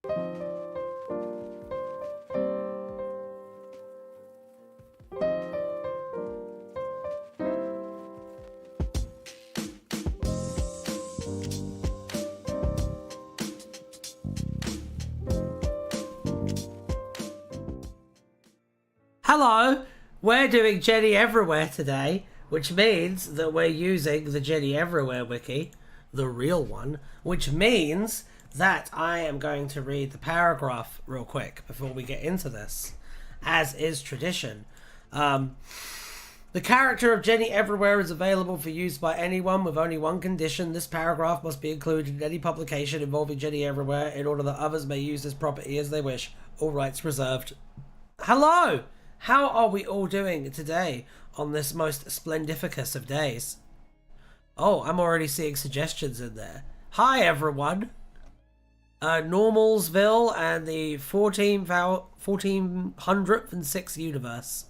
Hello, we're doing Jenny Everywhere today, which means that we're using the Jenny Everywhere wiki, the real one, which means that I am going to read the paragraph real quick before we get into this, as is tradition. The character of Jenny Everywhere is available for use by anyone with only one condition. This paragraph must be included in any publication involving Jenny Everywhere in order that others may use this property as they wish. All rights reserved. Hello! How are we all doing today on this most splendificus of days? Oh, I'm already seeing suggestions in there. Hi, everyone. Normalsville and the 1406th universe.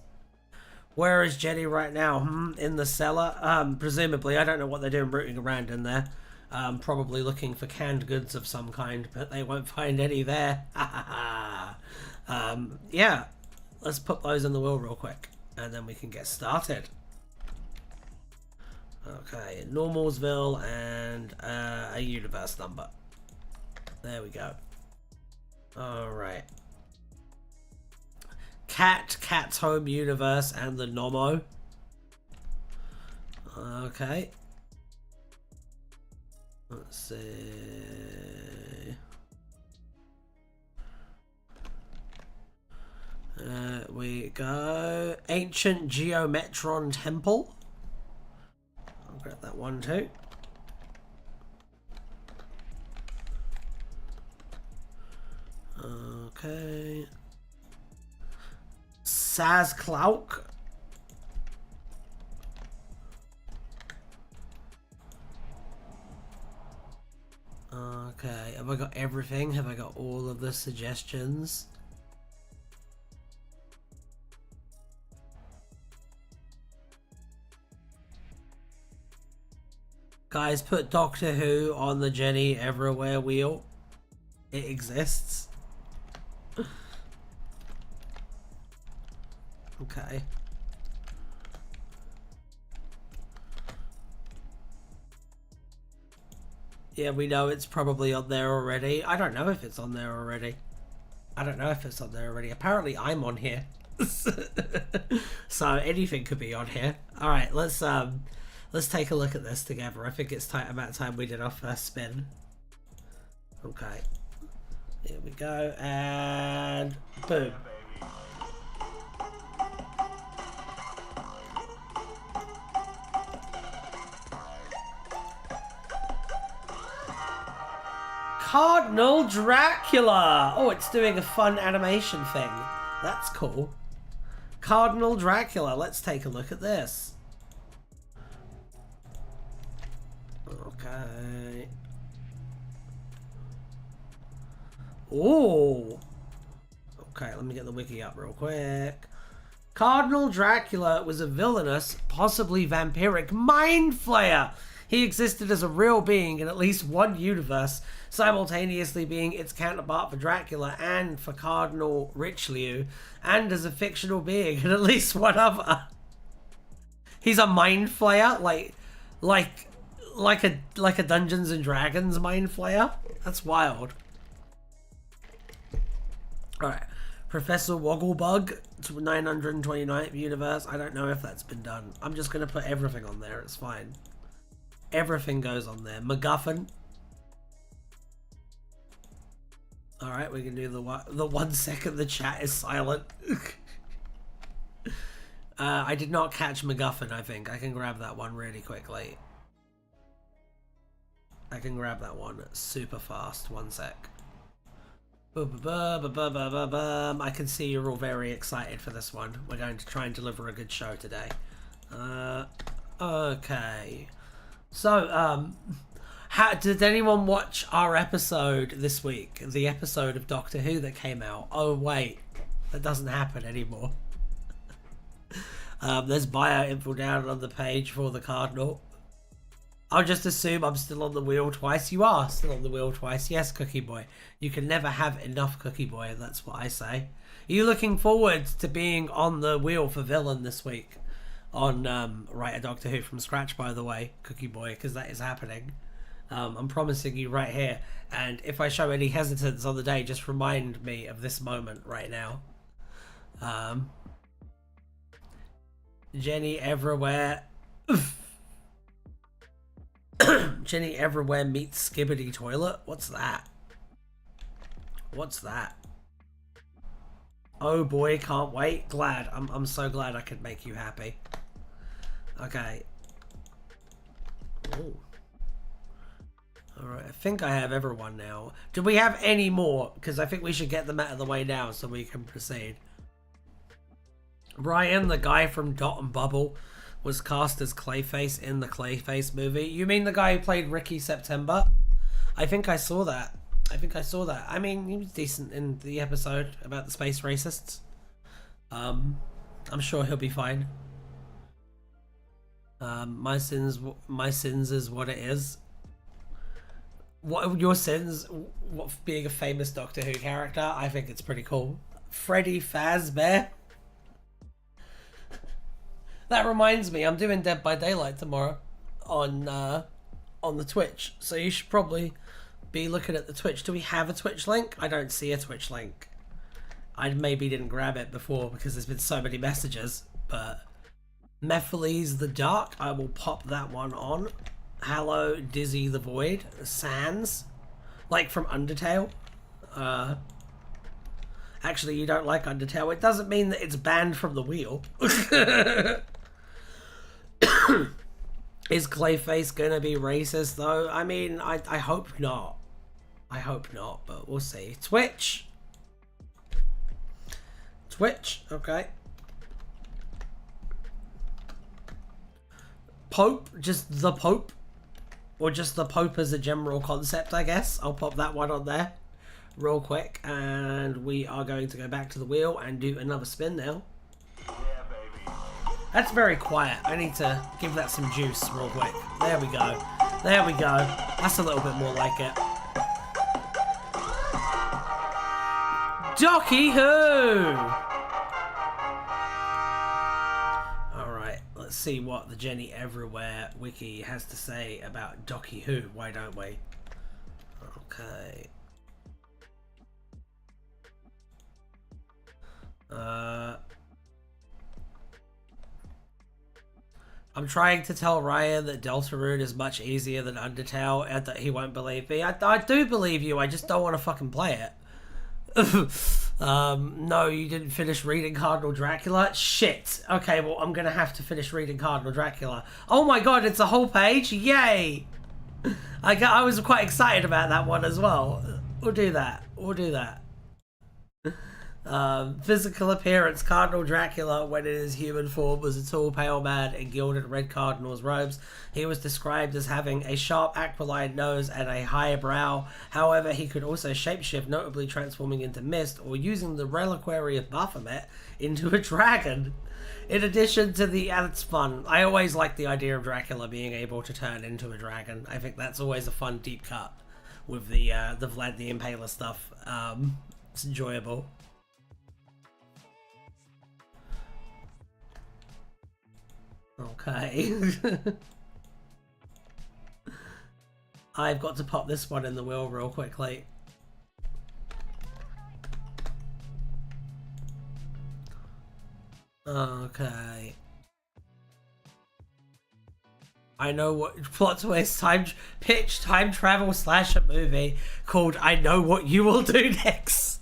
Where is Jenny right now? In the cellar? Presumably. I don't know what they're doing rooting around in there. Probably looking for canned goods of some kind, but they won't find any there. Yeah. Let's put those in the wheel real quick, and then we can get started. Okay, Normalsville and a universe number. There we go. Alright. Cat's home universe and the Nomo. Okay. Let's see. We go Ancient Geometron Temple. I'll grab that one too. Okay. Sazclauk. Okay, have I got everything? Have I got all of the suggestions? Guys, put Doctor Who on the Jenny Everywhere wheel. It exists. Okay. Yeah, we know it's probably on there already. I don't know if it's on there already. Apparently I'm on here. So anything could be on here. Alright, let's take a look at this together. I think it's about time we did our first spin. Okay. Here we go, and boom. Cardinal Dracula! Oh, it's doing a fun animation thing. That's cool. Cardinal Dracula. Let's take a look at this. Okay. Oh. Okay, let me get the wiki up real quick. Cardinal Dracula was a villainous, possibly vampiric mind flayer. He existed as a real being in at least one universe, simultaneously being its counterpart for Dracula and for Cardinal Richelieu, and as a fictional being in at least one other. He's a mind flayer, like a Dungeons and Dragons mind flayer. That's wild. Alright. Professor Wogglebug to 929th universe. I don't know if that's been done. I'm just going to put everything on there. It's fine. Everything goes on there. MacGuffin. Alright, we can do the 1 second the chat is silent. I did not catch MacGuffin, I think. I can grab that one really quickly. I can grab that one super fast. 1 sec. I can see you're all very excited for this one. We're going to try and deliver a good show today. Okay. So, did anyone watch our episode this week? The episode of Doctor Who that came out? Oh, wait. That doesn't happen anymore. There's bio info down on the page for the Cardinal. I'll just assume I'm still on the wheel twice. You are still on the wheel twice. Yes, Cookie Boy. You can never have enough, Cookie Boy. That's what I say. Are you looking forward to being on the wheel for villain this week? On Write a Doctor Who from scratch, by the way, Cookie Boy, because that is happening. I'm promising you right here. And if I show any hesitance on the day, just remind me of this moment right now. Jenny Everywhere. Jenny Everywhere meets Skibbity Toilet? What's that? What's that? Oh boy, can't wait. Glad. I'm so glad I could make you happy. Okay. Ooh. Alright, I think I have everyone now. Do we have any more? Because I think we should get them out of the way now so we can proceed. Ryan, the guy from Dot and Bubble, was cast as Clayface in the Clayface movie. You mean the guy who played Ricky September? I think I saw that. I mean, he was decent in the episode about the space racists. I'm sure he'll be fine. My sins is what it is. What your sins? What, being a famous Doctor Who character? I think it's pretty cool. Freddy Fazbear. That reminds me, I'm doing Dead by Daylight tomorrow on the Twitch, so you should probably be looking at the Twitch. Do we have a Twitch link? I don't see a Twitch link. I maybe didn't grab it before because there's been so many messages, but Mephiles the Dark, I will pop that one on. Hallow Dizzy the Void, Sans, like from Undertale. Actually, you don't like Undertale. It doesn't mean that it's banned from the wheel. Is Clayface gonna be racist though? I mean, I hope not. I hope not, but we'll see. Twitch, okay. Pope, just the Pope. Or just the Pope as a general concept, I guess. I'll pop that one on there real quick. And we are going to go back to the wheel and do another spin now. Yeah, baby. That's very quiet. I need to give that some juice real quick. There we go. There we go. That's a little bit more like it. Docky Who! Let's see what the Jenny Everywhere wiki has to say about Docky Who. Why don't we? Okay. I'm trying to tell Ryan that Deltarune is much easier than Undertale and that he won't believe me. I do believe you, I just don't want to fucking play it. No, you didn't finish reading Cardinal Dracula? Shit. Okay, well, I'm gonna have to finish reading Cardinal Dracula. Oh my god, it's a whole page? Yay! I was quite excited about that one as well. We'll do that. Physical appearance, Cardinal Dracula, when in his human form, was a tall, pale man in gilded red cardinal's robes. He was described as having a sharp, aquiline nose and a high brow. However, he could also shapeshift, notably transforming into mist or using the reliquary of Baphomet into a dragon. In addition to the... it's fun. I always like the idea of Dracula being able to turn into a dragon. I think that's always a fun deep cut with the Vlad the Impaler stuff. It's enjoyable. Okay. I've got to pop this one in the wheel real quickly. Okay. I know what plot twist time travel slasher movie called I Know What You Will Do Next.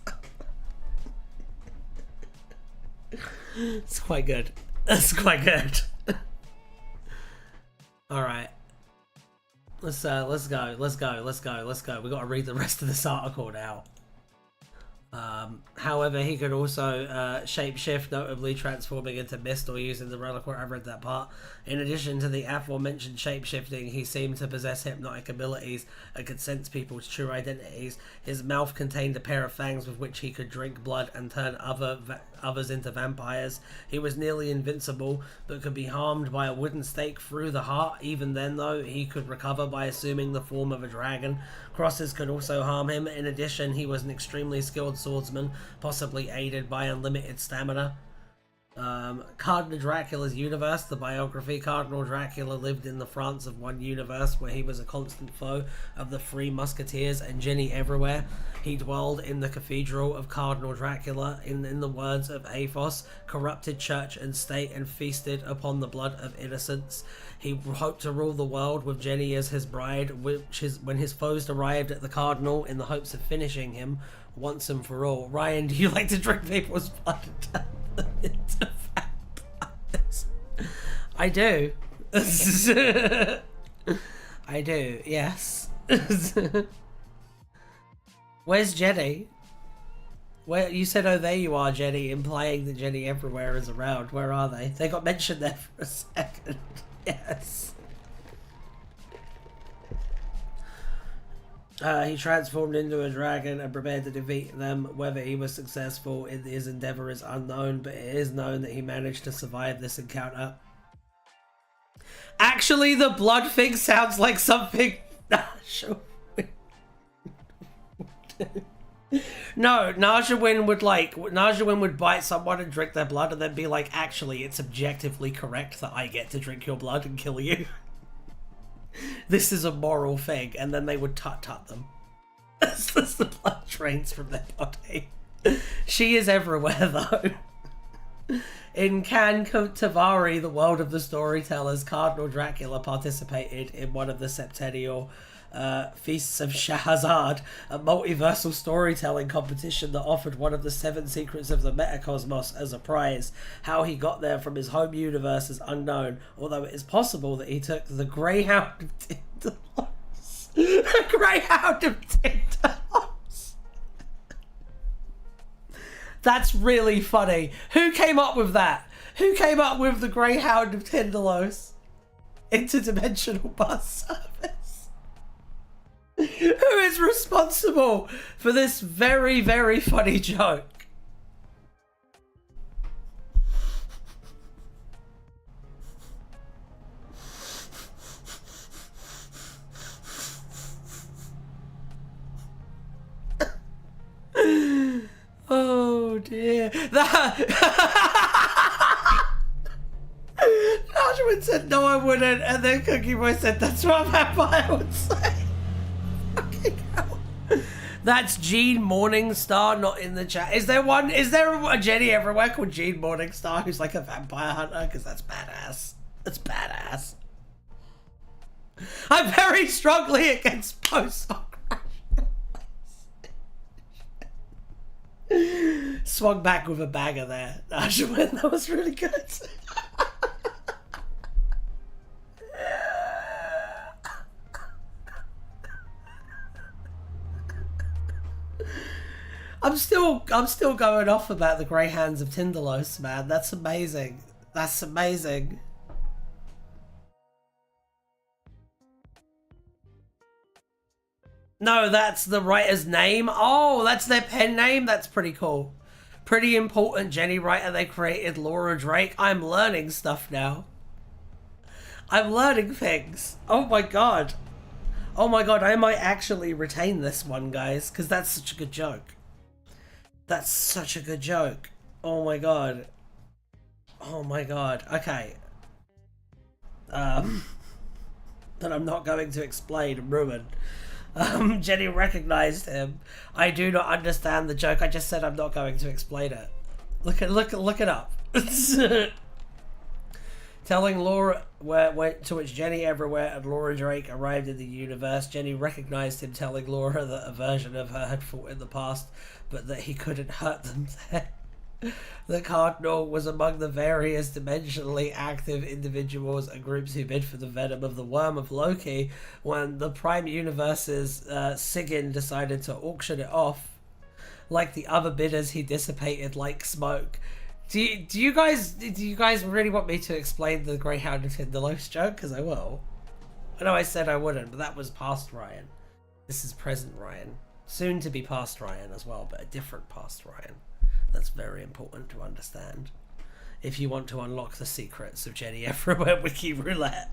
It's quite good. That's quite good. All right. Let's go. We got to read the rest of this article now. However, he could also shapeshift, notably transforming into mist or using the reliquary. I've read that part. In addition to the aforementioned shapeshifting, he seemed to possess hypnotic abilities and could sense people's true identities. His mouth contained a pair of fangs with which he could drink blood and turn others into vampires. He was nearly invincible, but could be harmed by a wooden stake through the heart. Even then, though, he could recover by assuming the form of a dragon. Crosses could also harm him. In addition, he was an extremely skilled swordsman, possibly aided by unlimited stamina. Cardinal Dracula's universe, the biography. Cardinal Dracula lived in the France of one universe where he was a constant foe of the Three Musketeers and Jenny everywhere. He dwelled in the cathedral of Cardinal Dracula, in the words of Athos, corrupted church and state and feasted upon the blood of innocents. He hoped to rule the world with Jenny as his bride, when his foes arrived at the Cardinal in the hopes of finishing him once and for all. Ryan, do you like to drink people's blood and turn them into vampires? I do. I do, yes. Where's Jenny? Where you said, oh, there you are, Jenny, implying that Jenny everywhere is around. Where are they? They got mentioned there for a second. Yes. He transformed into a dragon and prepared to defeat them. Whether he was successful in his endeavor is unknown, but it is known that he managed to survive this encounter. Actually, the blood thing sounds like something... Sure. No, Najawin would bite someone and drink their blood and then be like, actually, it's objectively correct that I get to drink your blood and kill you. This is a moral thing, and then they would tut-tut them. As the blood drains from their body. She is everywhere, though. In Can Tavari, the world of the storytellers, Cardinal Dracula participated in one of the septennial Feasts of Shahrazad, a multiversal storytelling competition that offered one of the 7 secrets of the Metacosmos as a prize. How he got there from his home universe is unknown, although it is possible that he took the Greyhound of Tindalos. The Greyhound of Tindalos. That's really funny. Who came up with that? Who came up with the Greyhound of Tindalos? Interdimensional bus service. Who is responsible for this very, very funny joke? Oh dear. Najman said no I wouldn't, and then Cookie Boy said that's what a vampire would say. Fucking hell. That's Jean Morningstar not in the chat. Is there a Jenny everywhere called Jean Morningstar who's like a vampire hunter? Because that's badass. That's badass. I'm very strongly against post-hoc. Swung back with a banger there. Najman, that was really good. I'm still going off about the Greyhounds of Tindalos, man. That's amazing. That's amazing. No, that's the writer's name. Oh, that's their pen name? That's pretty cool. Pretty important Jenny writer. They created Laura Drake. I'm learning stuff now. I'm learning things. Oh my god. Oh my god, I might actually retain this one, guys, because that's such a good joke. That's such a good joke. Oh my god. Oh my god. Okay. That I'm not going to explain and ruin. Jenny recognized him. I do not understand the joke. I just said I'm not going to explain it. Look it up. Telling Laura to which Jenny everywhere and Laura Drake arrived in the universe. Jenny recognized him telling Laura that a version of her had fought in the past, but that he couldn't hurt them there. The Cardinal was among the various dimensionally active individuals and groups who bid for the venom of the worm of Loki when the Prime Universe's Sigyn decided to auction it off. like the other bidders, he dissipated like smoke. Do you guys really want me to explain the Greyhound of Tindalos joke? Because I will. I know I said I wouldn't, but that was past Ryan. This is present Ryan. Soon to be past Ryan as well, but a different past Ryan. That's very important to understand if you want to unlock the secrets of Jenny Everywhere Wiki Roulette.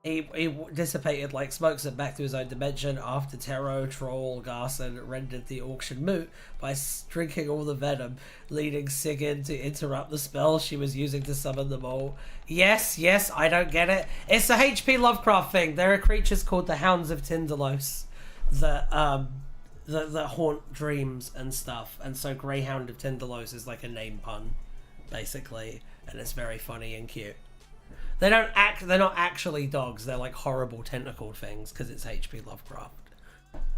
He dissipated like smoke, sent back to his own dimension after Tero, Troll, Garson rendered the auction moot by drinking all the venom, leading Sigyn to interrupt the spell she was using to summon them all. Yes, I don't get it. It's a HP Lovecraft thing. There are creatures called the Hounds of Tindalos that haunt dreams and stuff, and so Greyhound of Tindalos is like a name pun, basically, and it's very funny and cute. They're not actually dogs. They're like horrible tentacled things because it's H.P. Lovecraft.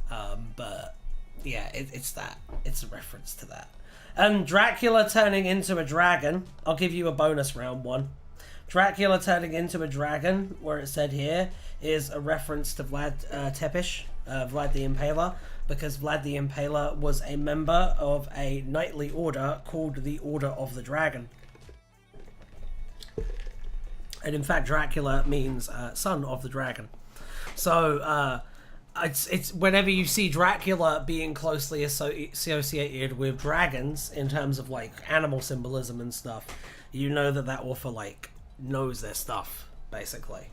But yeah, it's that. It's a reference to that. And Dracula turning into a dragon. I'll give you a bonus round one. Dracula turning into a dragon, where it said here, is a reference to Vlad Tepes, Vlad the Impaler, because Vlad the Impaler was a member of a knightly order called the Order of the Dragon. And in fact, Dracula means son of the dragon. So it's whenever you see Dracula being closely associated with dragons in terms of like animal symbolism and stuff, you know that author like knows their stuff, basically.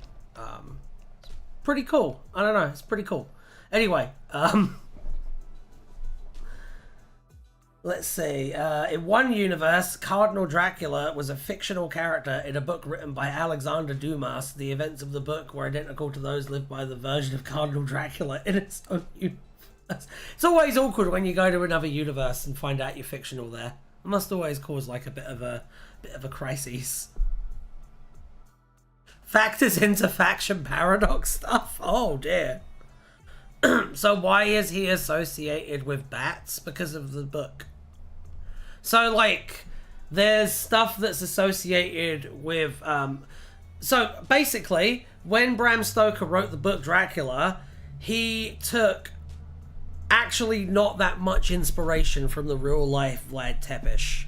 Pretty cool. I don't know. It's pretty cool. Anyway, let's see. In one universe, Cardinal Dracula was a fictional character in a book written by Alexander Dumas. The events of the book were identical to those lived by the version of Cardinal Dracula in its own universe. It's always awkward when you go to another universe and find out you're fictional there. It must always cause like a bit of a crisis. Factors into faction paradox stuff. Oh dear. So why is he associated with bats? Because of the book. So like there's stuff that's associated with so basically when Bram Stoker wrote the book Dracula, he took actually not that much inspiration from the real life Vlad Tepes.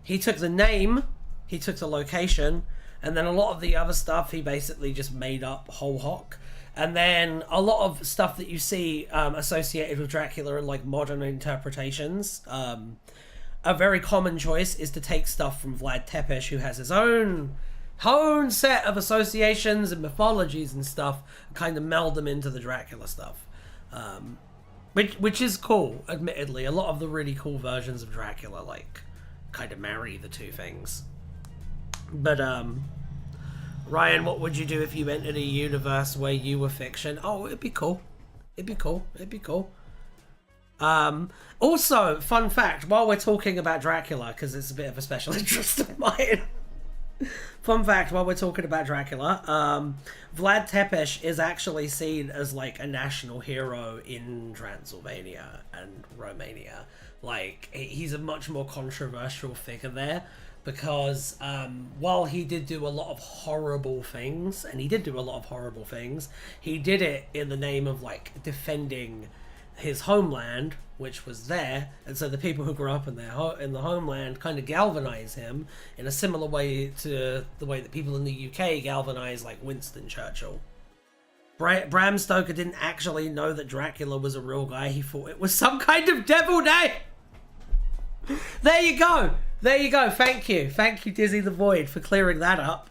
He took the name, he took the location, and then a lot of the other stuff he basically just made up whole hog. And then a lot of stuff that you see associated with Dracula in like modern interpretations, a very common choice is to take stuff from Vlad Tepes, who has his own set of associations and mythologies and stuff, and kind of meld them into the Dracula stuff. Which is cool, admittedly. A lot of the really cool versions of Dracula like kind of marry the two things. But Ryan, what would you do if you entered a universe where you were fiction? Oh, it'd be cool. It'd be cool. Also, fun fact, while we're talking about Dracula, because it's a bit of a special interest of mine. Fun fact, while we're talking about Dracula, Vlad Tepes is actually seen as like a national hero in Transylvania and Romania. Like, he's a much more controversial figure there. Because while he did do a lot of horrible things, and he did do a lot of horrible things, he did it in the name of like defending his homeland, which was there, and so the people who grew up in the homeland kind of galvanize him in a similar way to the way that people in the UK galvanize like Winston Churchill. Bram Stoker didn't actually know that Dracula was a real guy. He thought it was some kind of devil name. There you go. Thank you, Dizzy the Void, for clearing that up.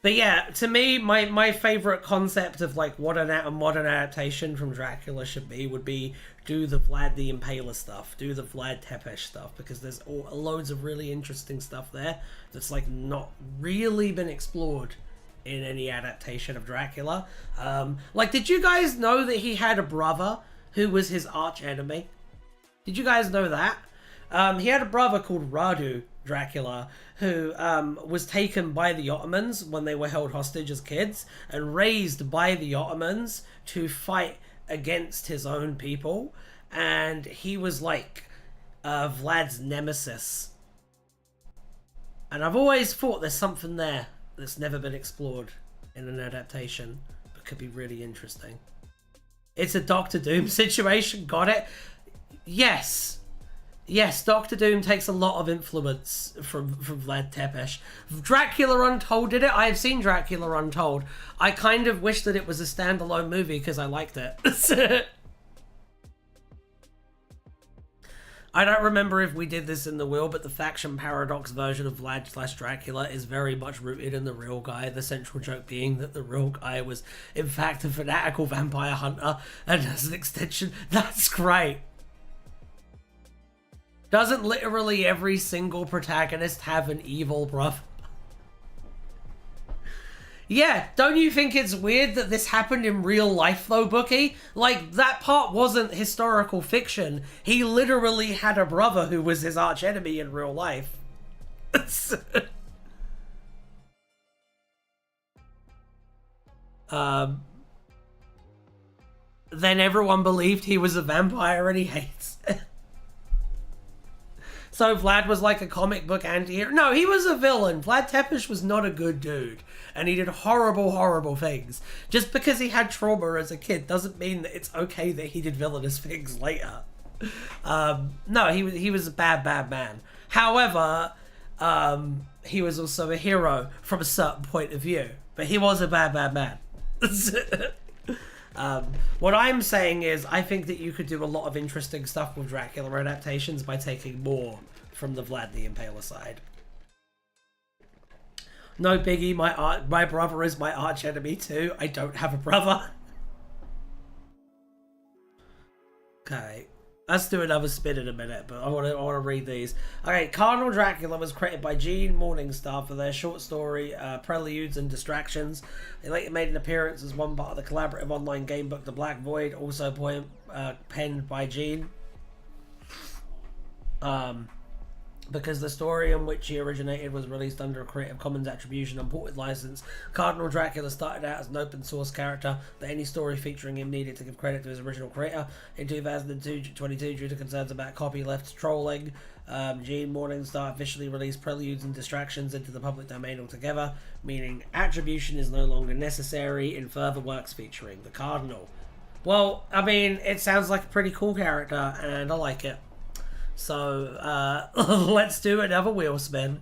But yeah, to me, my favorite concept of like what a modern adaptation from Dracula should be would be do the Vlad the Impaler stuff, do the Vlad Tepes stuff, because there's loads of really interesting stuff there that's like not really been explored in any adaptation of Dracula. Like, did you guys know that he had a brother who was his arch enemy? Did you guys know that? He had a brother called Radu Dracula, who was taken by the Ottomans when they were held hostage as kids, and raised by the Ottomans to fight against his own people. And he was like Vlad's nemesis. And I've always thought there's something there that's never been explored in an adaptation. could be really interesting. It's a Doctor Doom situation. Got it? Yes. Yes, Doctor Doom takes a lot of influence from Vlad Tepes. Dracula Untold did it. I have seen Dracula Untold. I kind of wish that it was a standalone movie because I liked it. I don't remember if we did this in the wheel, but the faction paradox version of Vlad/Dracula is very much rooted in the real guy, the central joke being that the real guy was in fact a fanatical vampire hunter, and as an extension, that's great. Doesn't literally every single protagonist have an evil brother? Yeah, don't you think it's weird that this happened in real life though, Bookie? Like, that part wasn't historical fiction. He literally had a brother who was his archenemy in real life. Then everyone believed he was a vampire and he hates it. So Vlad was like a comic book anti-hero. No, he was a villain. Vlad Tepes was not a good dude. And he did horrible, horrible things. Just because he had trauma as a kid doesn't mean that it's okay that he did villainous things later. No, he was a bad, bad man. However, he was also a hero from a certain point of view. But he was a bad, bad man. What I'm saying is, I think that you could do a lot of interesting stuff with Dracula adaptations by taking more from the Vlad the Impaler side. No biggie, my brother is my arch enemy too. I don't have a brother. Okay, let's do another spin in a minute, but I want to read these. Okay, Cardinal Dracula was created by Gene Morningstar for their short story Preludes and Distractions. They later made an appearance as one part of the collaborative online game book The Black Void, also penned by Gene. Because the story in which he originated was released under a Creative Commons Attribution Unported license, Cardinal Dracula started out as an open source character that any story featuring him needed to give credit to his original creator. In 2022, due to concerns about copyleft trolling, Gene Morningstar officially released Preludes and Distractions into the public domain altogether, meaning attribution is no longer necessary in further works featuring the Cardinal. Well, I mean, it sounds like a pretty cool character, and I like it. So, let's do another wheel spin.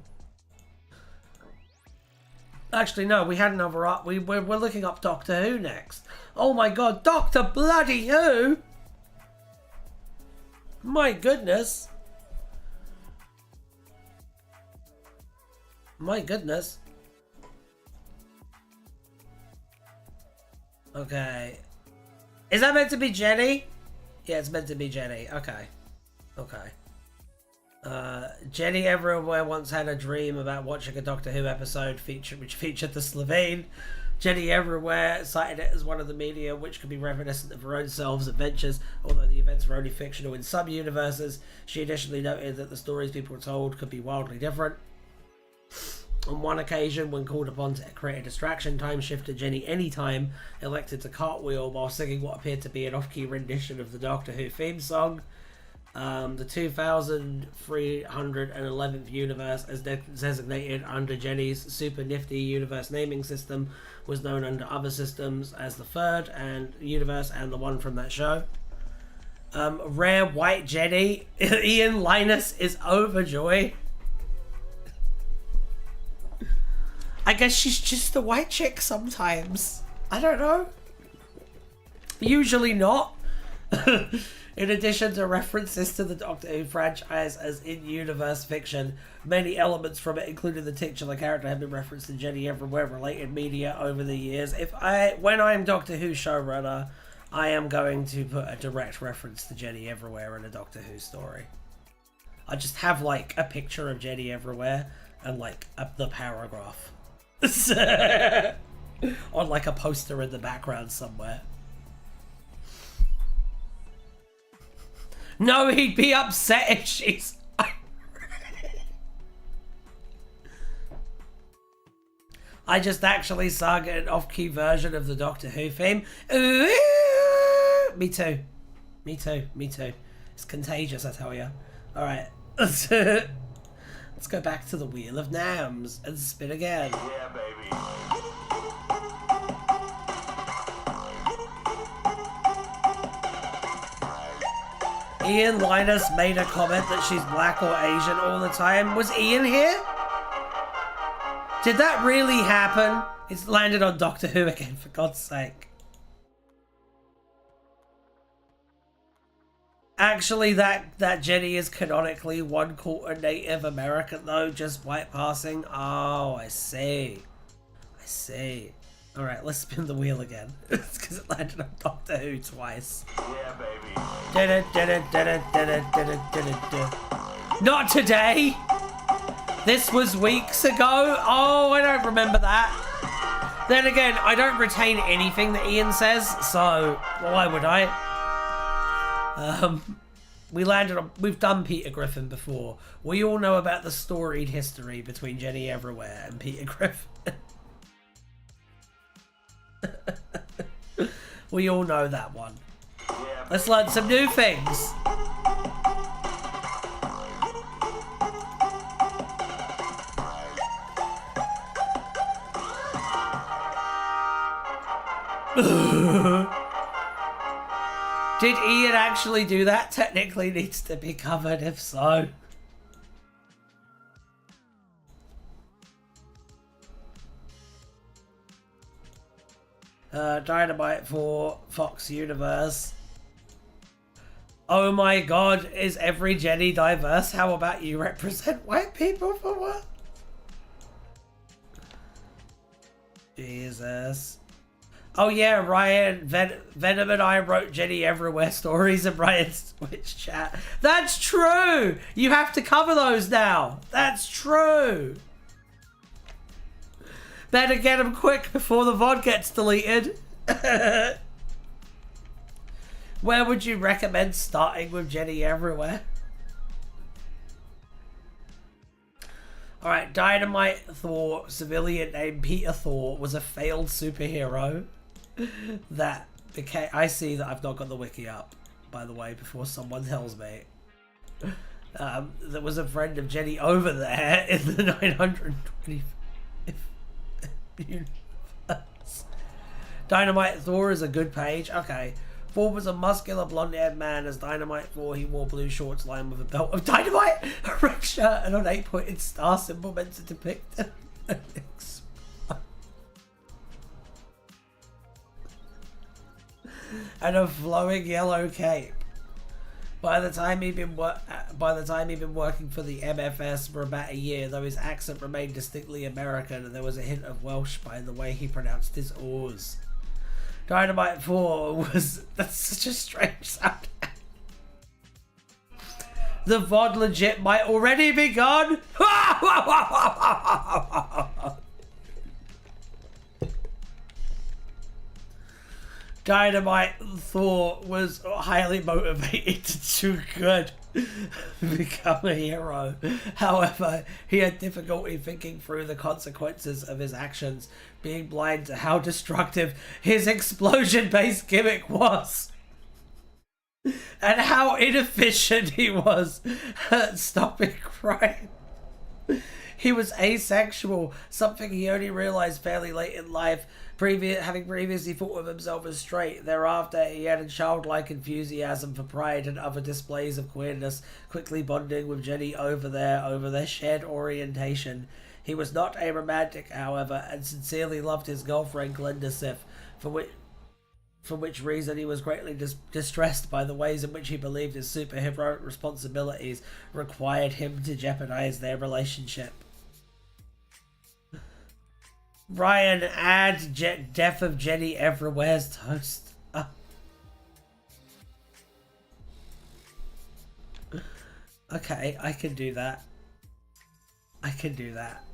Actually, no, we had another up. We're looking up Doctor Who next. Oh my god, Doctor Bloody Who! My goodness. My goodness. Okay. Is that meant to be Jenny? Yeah, it's meant to be Jenny. Okay. Okay. Jenny Everywhere once had a dream about watching a Doctor Who episode which featured the Slovene. Jenny Everywhere cited it as one of the media which could be reminiscent of her own self's adventures, although the events were only fictional in some universes. She additionally noted that the stories people told could be wildly different. On one occasion, when called upon to create a distraction, time shifter Jenny Anytime elected to cartwheel while singing what appeared to be an off-key rendition of the Doctor Who theme song. The 2311th universe, as designated under Jenny's super nifty universe naming system, was known under other systems as the third and universe and the one from that show. Rare White Jenny, Ian Linus is overjoyed. I guess she's just a white chick sometimes. I don't know. Usually not. In addition to references to the Doctor Who franchise as in-universe fiction, many elements from it, including the titular character, have been referenced in Jenny Everywhere related media over the years. When I'm Doctor Who showrunner, I am going to put a direct reference to Jenny Everywhere in a Doctor Who story. I just have like a picture of Jenny Everywhere and like the paragraph on like a poster in the background somewhere. No, he'd be upset if she's... I just actually sung an off-key version of the Doctor Who theme. Ooh, me too. Me too. Me too. It's contagious, I tell you. Alright. Let's go back to the Wheel of Nams and spin again. Yeah, baby. Ian Linus made a comment that she's black or Asian all the time. Was Ian here? Did that really happen? It's landed on Doctor Who again, for God's sake. Actually, that Jenny is canonically 1/4 Native American, though, just white passing. Oh, I see. I see. Alright, let's spin the wheel again. It's because it landed on Doctor Who twice. Yeah, baby. Not today! This was weeks ago? Oh, I don't remember that. Then again, I don't retain anything that Ian says, so why would I? We've done Peter Griffin before. We all know about the storied history between Jenny Everywhere and Peter Griffin. We all know that one. Yeah, Let's learn some new things. Did Ian actually do that? Technically needs to be covered if so. Dynamite for Fox Universe. Oh my god, is every Jenny diverse? How about you represent white people for what? Jesus. Oh yeah, Ryan, Venom and I wrote Jenny Everywhere stories in Ryan's Twitch chat. That's true! You have to cover those now. That's true. Better get them quick before the VOD gets deleted. Where would you recommend starting with Jenny Everywhere? Alright, Dynamite Thor, civilian named Peter Thor, was a failed superhero that became... I see that I've not got the wiki up, by the way, before someone tells me. There was a friend of Jenny over there in the 920... universe. Dynamite Thor is a good page. Okay. Thor was a muscular blonde-haired man. As Dynamite Thor, he wore blue shorts lined with a belt of dynamite, a red shirt, and an 8-pointed star symbol meant to depict an and a flowing yellow cape. By the time he'd been working for the MFS for about a year, though his accent remained distinctly American, and there was a hint of Welsh by the way he pronounced his O's. Dynamite 4 was... That's such a strange sound. The VOD legit might already be gone. Dynamite Thor was highly motivated to become a hero. However, he had difficulty thinking through the consequences of his actions, being blind to how destructive his explosion-based gimmick was, and how inefficient he was at stopping crime. He was asexual, something he only realized fairly late in life, having previously thought of himself as straight. Thereafter, he had a childlike enthusiasm for pride and other displays of queerness, quickly bonding with Jenny over their shared orientation. He was not a romantic, however, and sincerely loved his girlfriend Glenda Sif, for which reason he was greatly distressed by the ways in which he believed his superheroic responsibilities required him to jeopardize their relationship. Ryan, add Death of Jenny Everywhere's toast. Okay, I can do that. I can do that.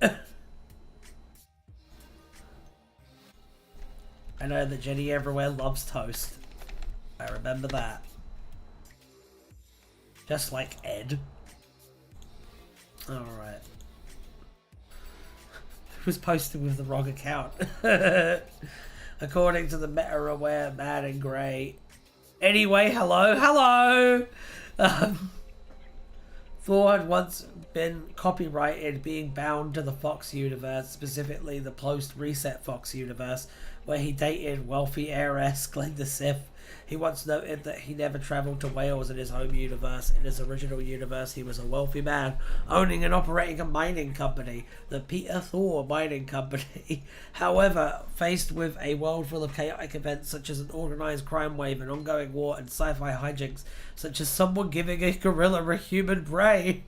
I know that Jenny Everywhere loves toast. I remember that. Just like Ed. Alright. Was posted with the wrong account. According to the meta-aware man in grey. Anyway, hello. Thor had once been copyrighted being bound to the Fox universe, specifically the post-reset Fox universe, where he dated wealthy heiress Glenda Sif. He once noted that he never travelled to Wales in his home universe. In his original universe, he was a wealthy man, owning and operating a mining company, the Peter Thor Mining Company. However, faced with a world full of chaotic events such as an organised crime wave, an ongoing war, and sci-fi hijinks, such as someone giving a gorilla a human brain,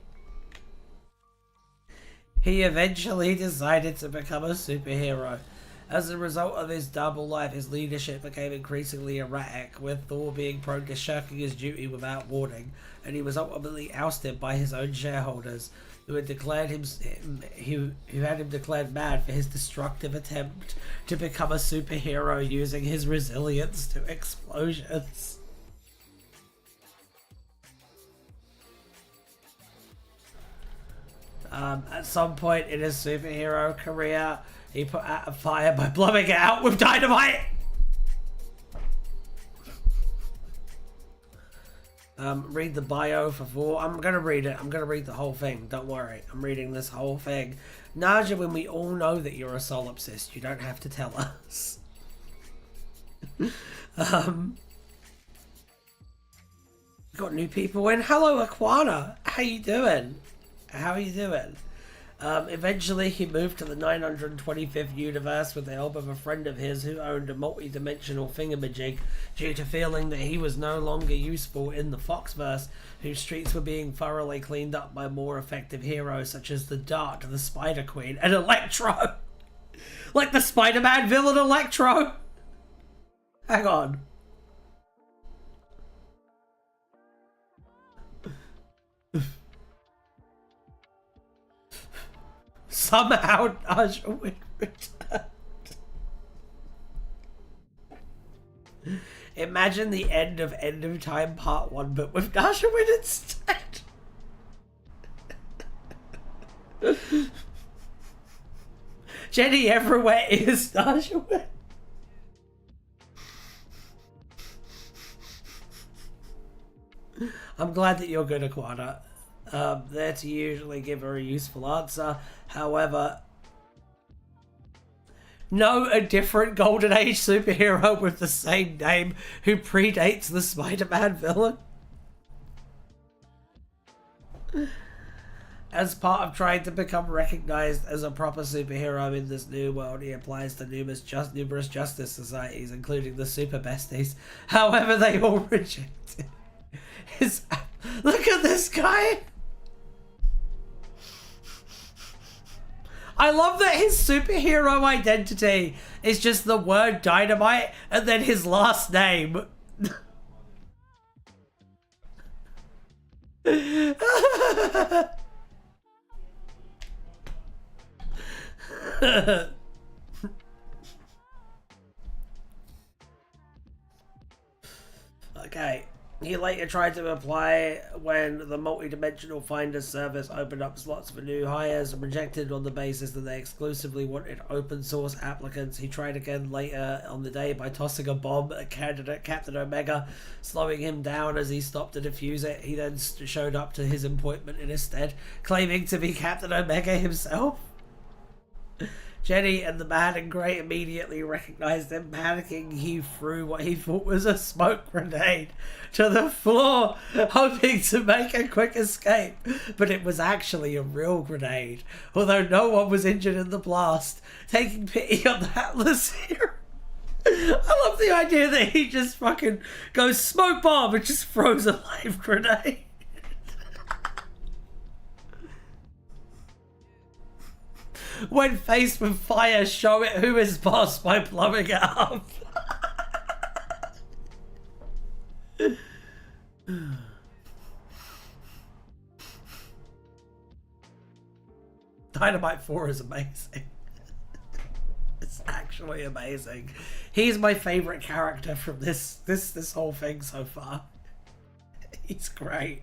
he eventually decided to become a superhero. As a result of his double life, his leadership became increasingly erratic, with Thor being prone to shirking his duty without warning, and he was ultimately ousted by his own shareholders, who had declared who had him declared mad for his destructive attempt to become a superhero using his resilience to explosions. At some point in his superhero career, he put out a fire by blowing it out with dynamite. Read the bio for Thor. I'm gonna read it. I'm gonna read the whole thing. Don't worry. I'm reading this whole thing. Naja, when we all know that you're a solipsist, you don't have to tell us. Got new people in. Hello, Aquana. How you doing? How are you doing? Eventually, he moved to the 925th universe with the help of a friend of his who owned a multi-dimensional thingamajig due to feeling that he was no longer useful in the Foxverse, whose streets were being thoroughly cleaned up by more effective heroes such as the Dart, the Spider Queen, and Electro! Like the Spider-Man villain Electro! Hang on. Somehow Naja Win returned. Imagine the end of Time Part 1, but with Naja Win instead. Jenny everywhere is Naja Win. I'm glad that you're good, Aquana. There to usually give her a useful answer. However, know a different Golden Age superhero with the same name who predates the Spider-Man villain? As part of trying to become recognized as a proper superhero in this new world, he applies to numerous justice societies, including the Super Besties. However, they all reject him. Look at this guy! I love that his superhero identity is just the word dynamite and then his last name. Okay. He later tried to apply when the multi-dimensional finder service opened up slots for new hires and rejected on the basis that they exclusively wanted open source applicants. He tried again later on the day by tossing a bomb at candidate Captain Omega, slowing him down as he stopped to defuse it. He then showed up to his appointment in his stead, claiming to be Captain Omega himself. Jenny and the man in grey immediately recognized him. Panicking, he threw what he thought was a smoke grenade to the floor, hoping to make a quick escape. But it was actually a real grenade, although no one was injured in the blast. Taking pity on the hapless hero. I love the idea that he just fucking goes smoke bomb and just throws a live grenade. When faced with fire, show it who is boss by blowing it up. Dynamite 4 is amazing. It's actually amazing. He's my favorite character from this whole thing so far. He's great.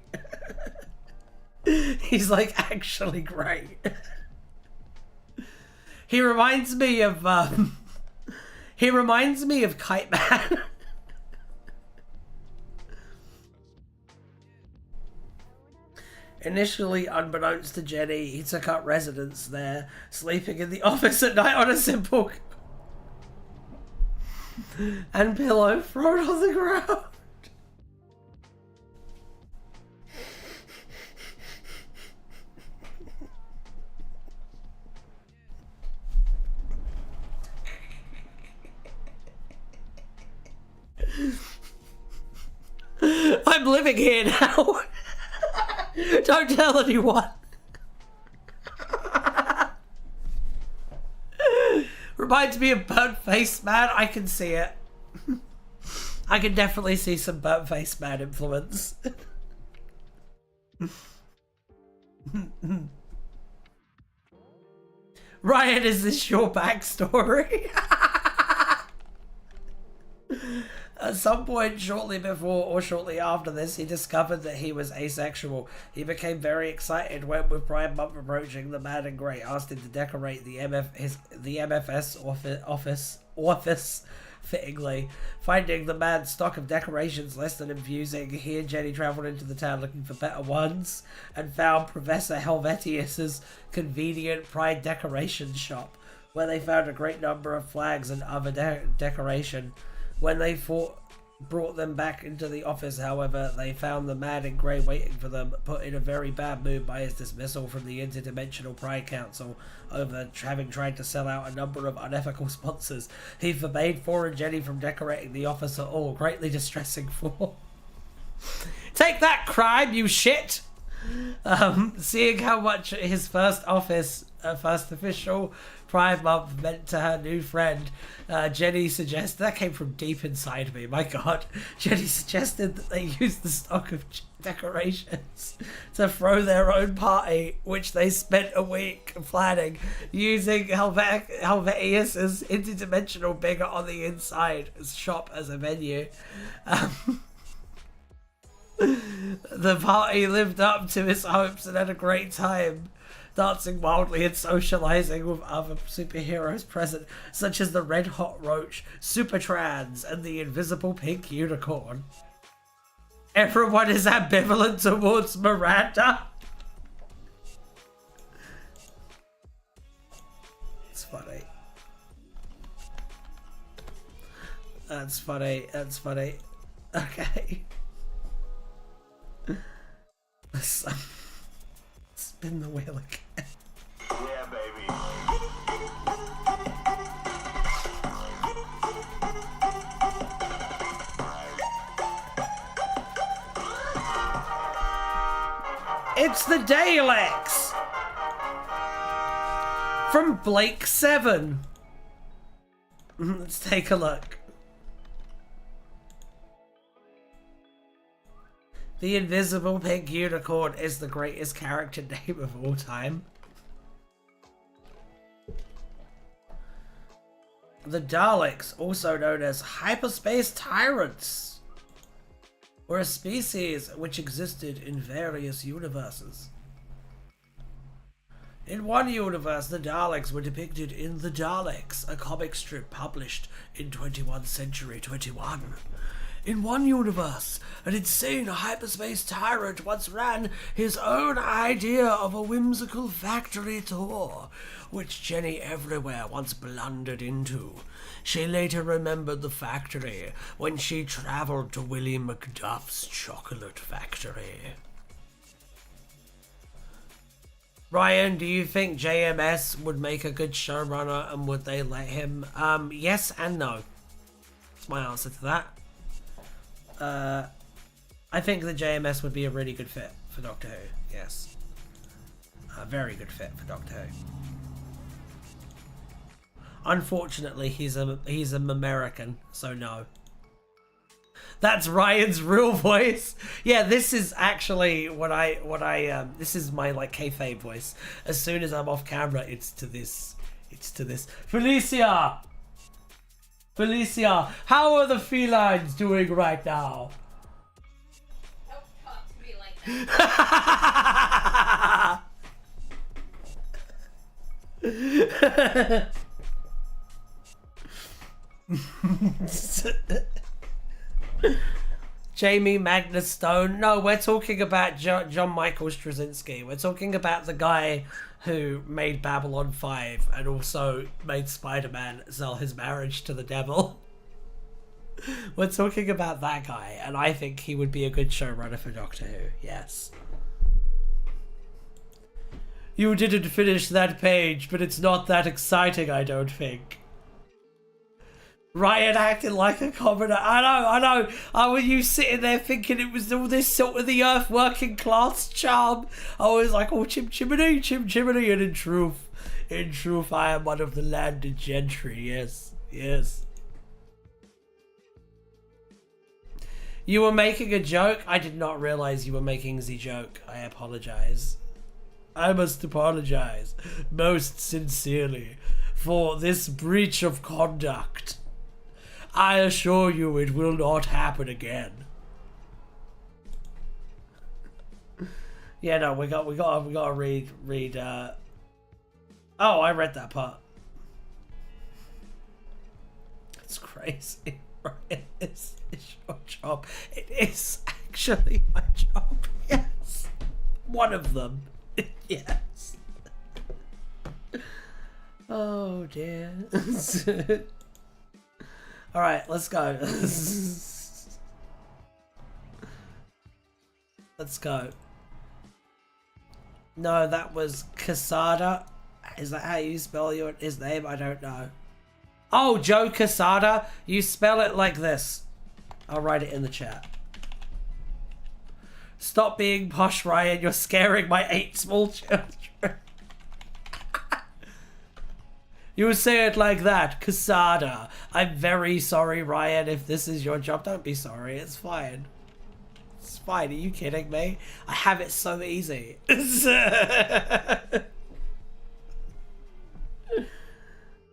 He's like actually great. He reminds me of Kite Man. Initially unbeknownst to Jenny, he took up residence there, sleeping in the office at night on a simple and pillow thrown on the ground. I'm living here now. Don't tell anyone. Reminds me of Burnt Face Man. I can see it. I can definitely see some Burnt Face Man influence. Ryan, is this your backstory? At some point shortly before or shortly after this, he discovered that he was asexual. He became very excited when, with Pride Month approaching, the man in grey asked him to decorate the MFS office fittingly. Finding the man's stock of decorations less than amusing, he and Jenny travelled into the town looking for better ones and found Professor Helvetius's convenient Pride decoration shop, where they found a great number of flags and other decoration. When they brought them back into the office, however, they found the man in grey waiting for them, put in a very bad mood by his dismissal from the Interdimensional Pride Council over having tried to sell out a number of unethical sponsors. He forbade Four and Jenny from decorating the office at all, greatly distressing Four. Take that, crime, you shit! Seeing how much his first official Pride Month meant to her new friend, Jenny suggested, that came from deep inside me, my god, Jenny suggested that they use the stock of decorations to throw their own party, which they spent a week planning, using Helvetius's interdimensional bigger on the inside shop as a venue. The party lived up to his hopes and had a great time, dancing wildly and socializing with other superheroes present, such as the Red Hot Roach, Supertrans, and the Invisible Pink Unicorn. Everyone is ambivalent towards Miranda. It's funny. That's funny. That's funny. Okay. Spin the wheel again. Yeah, baby. It's the Daleks from Blake 7. Let's take a look. The Invisible Pink Unicorn is the greatest character name of all time. The Daleks, also known as hyperspace tyrants, were a species which existed in various universes. In one universe, the Daleks were depicted in The Daleks, a comic strip published in 21st Century 21. In one universe, an insane hyperspace tyrant once ran his own idea of a whimsical factory tour, which Jenny Everywhere once blundered into. She later remembered the factory when she travelled to Willie McDuff's chocolate factory. Ryan, do you think JMS would make a good showrunner, and would they let him? Yes and no. That's my answer to that. I think the JMS would be a really good fit for Doctor Who, yes. A very good fit for Doctor Who. Unfortunately, he's an American, so no. That's Ryan's real voice. Yeah, this is actually this is my like kayfabe voice. As soon as I'm off camera, it's to this. Felicia, how are the felines doing right now? Don't talk to me like that. Jamie Magnus Stone. No, we're talking about John Michael Straczynski. We're talking about the guy who made Babylon 5 and also made Spider-Man sell his marriage to the devil. We're talking about that guy, and I think he would be a good showrunner for Doctor Who, yes. You didn't finish that page, but it's not that exciting, I don't think. Ryan acting like a commoner. I know. I was you sitting there thinking it was all this salt of the earth working class charm. I was like, oh, chim chimney, and in truth, I am one of the landed gentry. Yes. You were making a joke? I did not realize you were making the joke. I apologize. I must apologize most sincerely for this breach of conduct. I assure you it will not happen again. Yeah, no, we gotta read oh, I read that part. That's crazy, right? It's your job. It is actually my job, yes. One of them, yes. Oh dear. All right, let's go. Let's go. No, that was Casada. Is that how you spell his name? I don't know. Oh, Joe Casada. You spell it like this. I'll write it in the chat. Stop being posh, Ryan. You're scaring my 8 small children. You would say it like that, Casada. I'm very sorry, Ryan, if this is your job. Don't be sorry, it's fine. It's fine, are you kidding me? I have it so easy.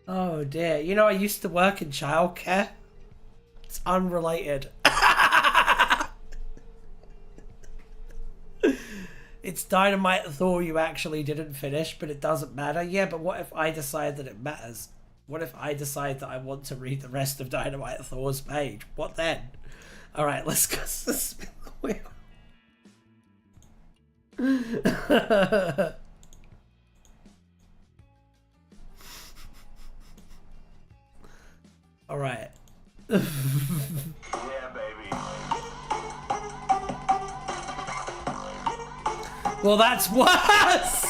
Oh dear, you know I used to work in childcare? It's unrelated. It's Dynamite Thor you actually didn't finish, but it doesn't matter. Yeah, but what if I decide that it matters? What if I decide that I want to read the rest of Dynamite Thor's page? What then? Alright, let's go spin the wheel. Alright. Yeah, baby. Well, that's worse!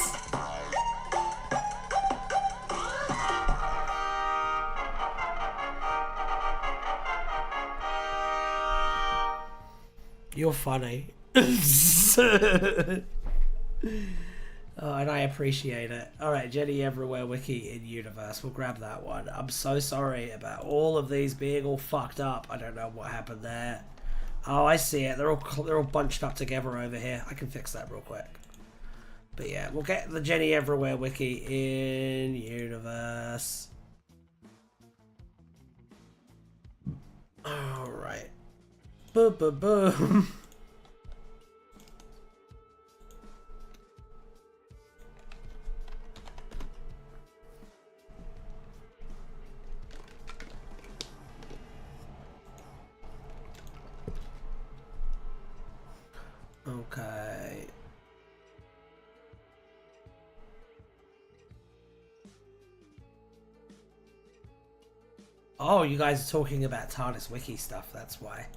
You're funny. Oh, and I appreciate it. Alright, Jenny Everywhere Wiki in Universe. We'll grab that one. I'm so sorry about all of these being all fucked up. I don't know what happened there. Oh, I see it. They're all bunched up together over here. I can fix that real quick. But yeah, we'll get the Jenny Everywhere Wiki in Universe. Alright. Boom, boom, boom. Okay. Oh, you guys are talking about TARDIS Wiki stuff, that's why.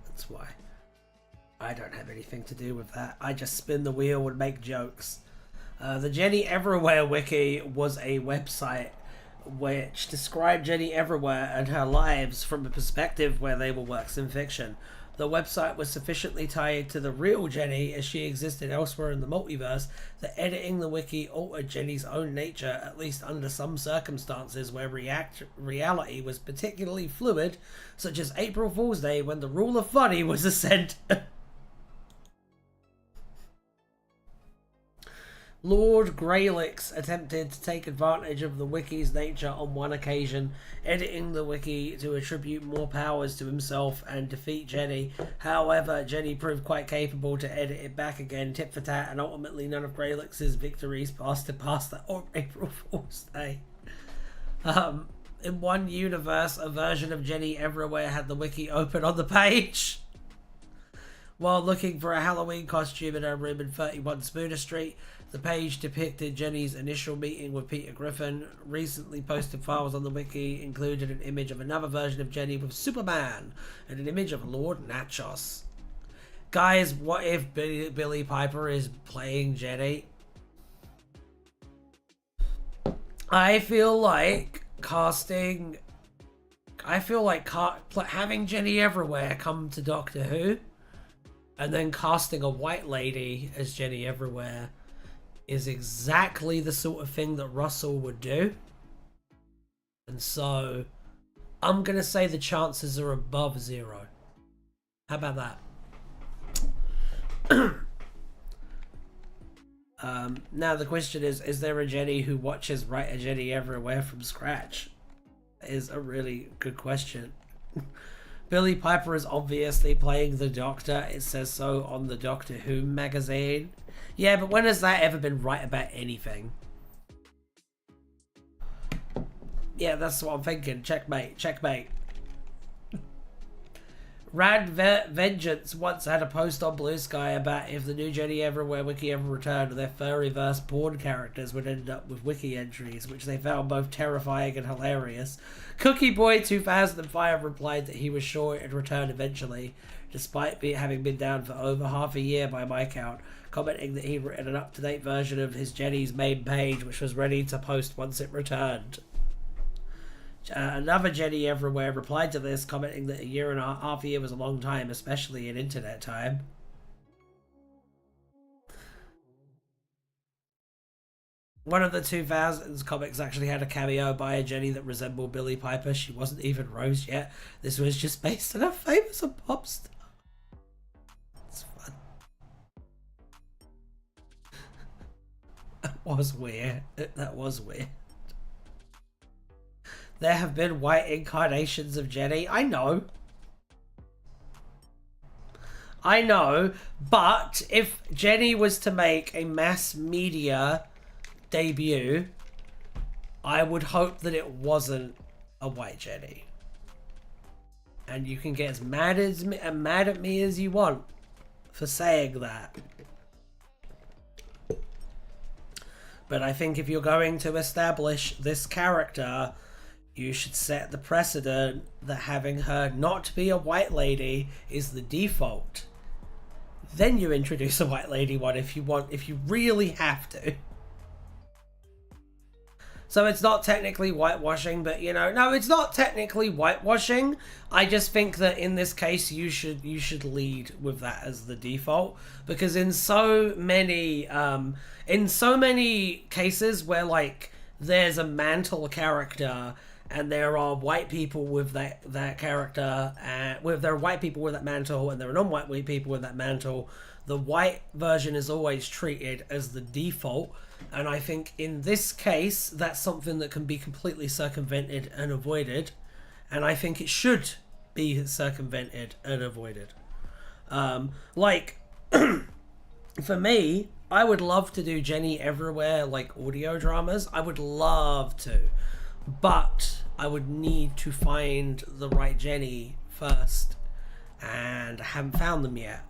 That's why. I don't have anything to do with that. I just spin the wheel and make jokes. The Jenny Everywhere Wiki was a website which described Jenny Everywhere and her lives from a perspective where they were works in fiction. The website was sufficiently tied to the real Jenny as she existed elsewhere in the multiverse that editing the wiki altered Jenny's own nature, at least under some circumstances where reality was particularly fluid, such as April Fool's Day when the rule of funny was ascent. Lord Greylix attempted to take advantage of the wiki's nature on one occasion, editing the wiki to attribute more powers to himself and defeat Jenny. However, Jenny proved quite capable to edit it back again, tit for tat, and ultimately none of Greylix's victories passed that on April Fool's Day. In one universe, a version of Jenny Everywhere had the wiki open on the page. While looking for a Halloween costume in her room in 31 Spooner Street, the page depicted Jenny's initial meeting with Peter Griffin. Recently posted files on the wiki included an image of another version of Jenny with Superman and an image of Lord Nachos. Guys, what if Billy Piper is playing Jenny? I feel like having Jenny Everywhere come to Doctor Who and then casting a white lady as Jenny Everywhere is exactly the sort of thing that Russell would do. And so I'm going to say the chances are above 0. How about that? Now the question is there a Jenny who watches Write a Jenny Everywhere from scratch? That is a really good question. Billy Piper is obviously playing the Doctor. It says so on the Doctor Who magazine. Yeah, but when has that ever been right about anything? Yeah, that's what I'm thinking. Checkmate, checkmate. Rad Vengeance once had a post on Blue Sky about if the new Jenny Everywhere wiki ever returned, their furry-verse porn characters would end up with wiki entries, which they found both terrifying and hilarious. Cookie Boy 2005 replied that he was sure it would return eventually, despite having been down for over half a year by my count, commenting that he'd written an up-to-date version of his Jenny's main page, which was ready to post once it returned. Another Jenny Everywhere replied to this, commenting that half a year was a long time, especially in internet time. One of the 2000s comics actually had a cameo by a Jenny that resembled Billy Piper. She wasn't even Rose yet. This was just based on a famous pop star. It's fun. That was weird. That was weird. There have been white incarnations of Jenny. I know, but if Jenny was to make a mass media debut, I would hope that it wasn't a white Jenny. And you can get as mad at me as you want for saying that. But I think if you're going to establish this character, you should set the precedent that having her not be a white lady is the default. Then you introduce a white lady one if you really have to. So it's not technically whitewashing, but no, it's not technically whitewashing. I just think that in this case you should lead with that as the default, because in so many cases where like there's a mantle character and there are white people with that character, and there are white people with that mantle, and there are non-white people with that mantle, the white version is always treated as the default. And I think in this case, that's something that can be completely circumvented and avoided. And I think it should be circumvented and avoided. For me, I would love to do Jenny Everywhere, like audio dramas. I would love to. But I would need to find the right Jenny first. And I haven't found them yet.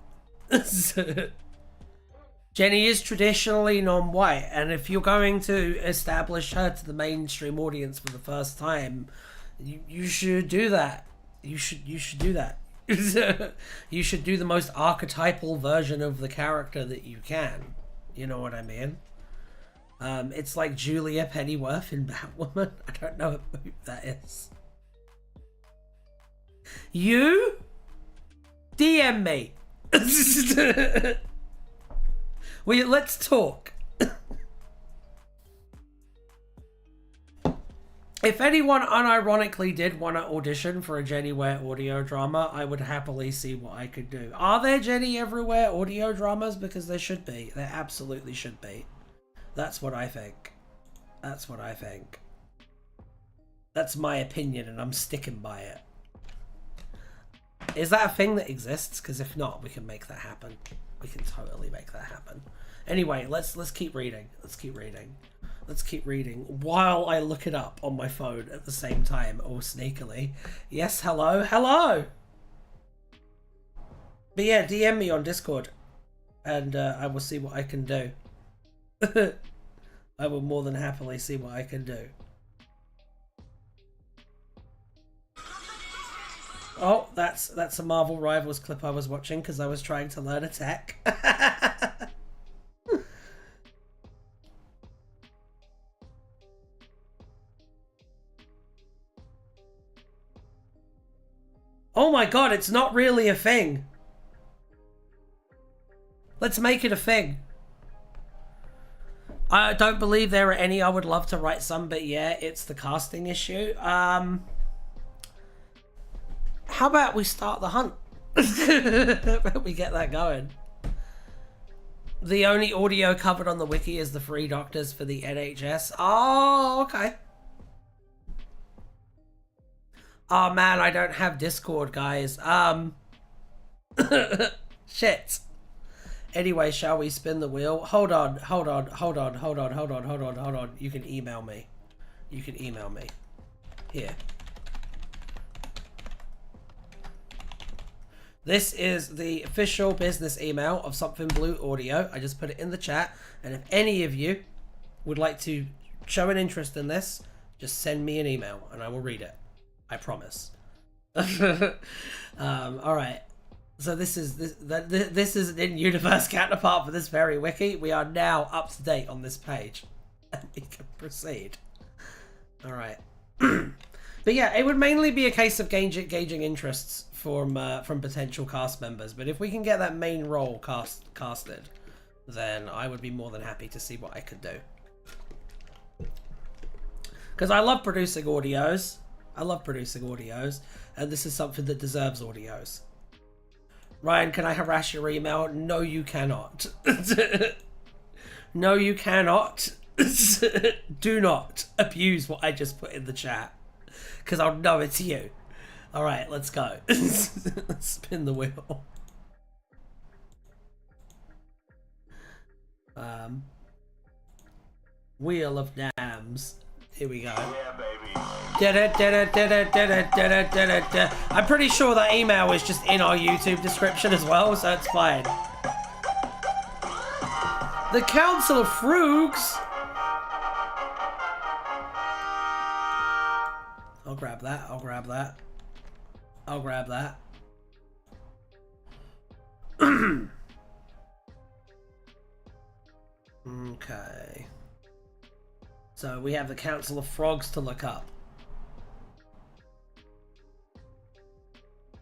Jenny is traditionally non-white, and if you're going to establish her to the mainstream audience for the first time, you should do that. You should do that. You should do the most archetypal version of the character that you can. You know what I mean? It's like Julia Pennyworth in Batwoman. I don't know who that is. You? DM me. Let's talk. If anyone unironically did want to audition for a Jennyware audio drama, I would happily see what I could do. Are there Jenny Everywhere audio dramas? Because there should be. There absolutely should be. That's what I think. That's what I think. That's my opinion, and I'm sticking by it. Is that a thing that exists? Because if not, we can make that happen. We can totally make that happen. Anyway, let's keep reading. Let's keep reading. Let's keep reading while I look it up on my phone at the same time, or sneakily. Yes, hello, hello. But yeah, DM me on Discord, and I will see what I can do. I will more than happily see what I can do. Oh, that's a Marvel Rivals clip I was watching because I was trying to learn attack. Oh my god, it's not really a thing. Let's make it a thing. I don't believe there are any. I would love to write some, but yeah, it's the casting issue. How about we start the hunt? We get that going. The only audio covered on the wiki is the 3 doctors for the NHS. Oh, okay. Oh man, I don't have Discord, guys. Shit. Anyway, shall we spin the wheel? Hold on. You can email me. Here. This is the official business email of Something Blue Audio. I just put it in the chat. And if any of you would like to show an interest in this, just send me an email and I will read it. I promise. All right. So this is an in-universe counterpart for this very wiki. We are now up to date on this page, and we can proceed. All right. But yeah, it would mainly be a case of gauging interests from potential cast members. But if we can get that main role casted, then I would be more than happy to see what I could do. Because I love producing audios. And this is something that deserves audios. Ryan, can I harass your email? No, you cannot. No, you cannot. Do not abuse what I just put in the chat, because I'll know it's you. All right, let's go. Let's spin the wheel. Wheel of Dams. Here we go. Yeah, baby. I'm pretty sure that email is just in our YouTube description as well, so it's fine. The Council of Froogs. I'll grab that. Okay. So we have the Council of Frogs to look up.